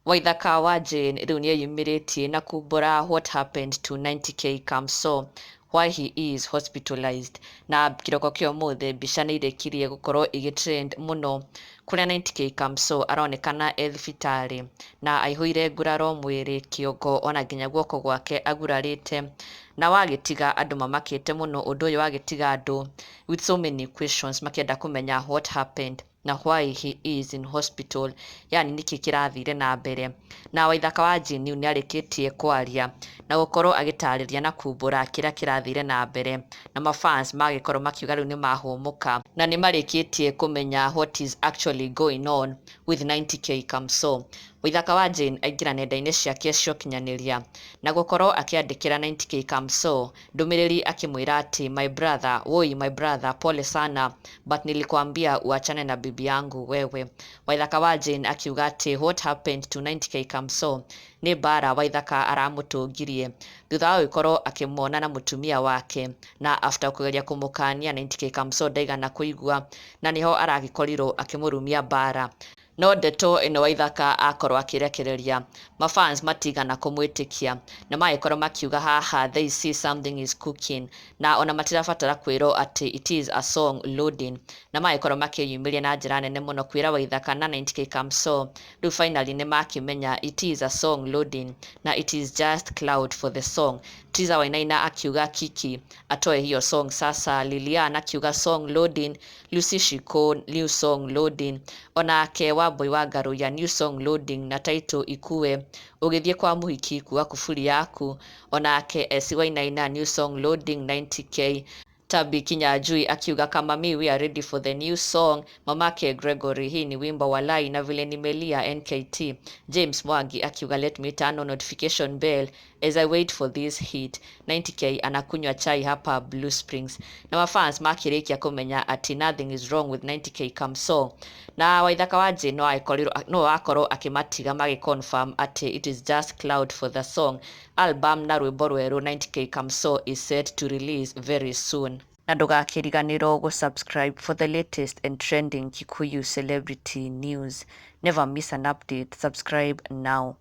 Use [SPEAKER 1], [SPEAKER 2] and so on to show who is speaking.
[SPEAKER 1] Waithaka wa Jane riu niyeyumiritie na Kuumbûra what happened to 90k Kamsoh, why he is hospitalized. Na kiroko kio muthe mbica ni irekirie gukorwo igitrend muno kuria 90k Kamsoh aronekana thibitarĩ na aihũire nguraro mwĩrĩ, kĩongo ona nginya guoko gwake agurarĩte, na wagĩtiga andũ mamakĩte mũno. Ũndũ ũyũ wagĩtiga andũ with so many questions makĩenda kũmenya what happened na why he is in hospital, yani niki kirathire na mbere. Na Waithaka wa Jane ni arĩkĩtie kwaria na gũkorwo agĩtarĩria na Kuumbûra kĩrĩa kĩrathire na mbere, na mafans magĩkorwo makiuga rĩu nĩ mahũmũka na nĩ marĩkĩtie kũmenya what is actually going on with 90k Kamsoh. Waithaka wa Jane aingĩra nenda-inĩ ciake cia ũkinyanĩria na gũkorwo akĩandĩkĩra 90k Kamsoh ndũmĩrĩri akĩmwĩra atĩ my brother pole sana but nilikwambia uachane na bibi yangu wewe. Waithaka wa Jane akiuga atĩ what happened to 90k Kamsoh nĩ mbara Waithaka aramũtũngirie thutha wa gũkorwo akĩmwona na mũtumia wake, na after kũgeria kũmũkania 90k Kamsoh ndaigana kũigua na niho aragĩkorirwo akĩmũrumia mbara. No ndeto ĩno Waithaka akorwo akĩrekereria, mafans matigana kũmwĩtĩkia na magĩkorwo makiuga haha they see something is cooking, na ona matirabatara kwĩrwo atĩ it is a song loading, na magĩkorwo makĩyumĩria na njĩra nene mũno kwĩra Waithaka na 90k Kamsoh rĩu finally nĩ makĩmenya it is a song loading na it is just cloud for the song. Triza Wainaina akiuga Kiki atoe hiyo song sasa, Lilian akiuga song loading, Lucy Shiko new song loading, onake Wambui wa Ngaru ya new song loading na title ikue ugithie kwa muhiki kuwa kufuri yaku, onake Esi Wainaina new song loading 90k. Tabi Kinyanjui akiuga kama me we are ready for the new song. Mamake Gregory hii ni wimbo wa Lai na vile nimelia NKT. James Mwangi akiuga let me turn on notification bell as I wait for this hit. 90k anakunywa chai hapa Blue Springs. Na mafans makirikia kumenya ati nothing is wrong with 90k Kamsoh. Na Waithaka wa Jane no akorwo akimatiga confirm ati it is just cloud for the song. Album na rwĩmbo rwerũ 90k Kamsoh is set to release very soon. Na ndũgakĩriganĩrwo gũsubscribe for the latest and trending Kikuyu celebrity news. Never miss an update. Subscribe now.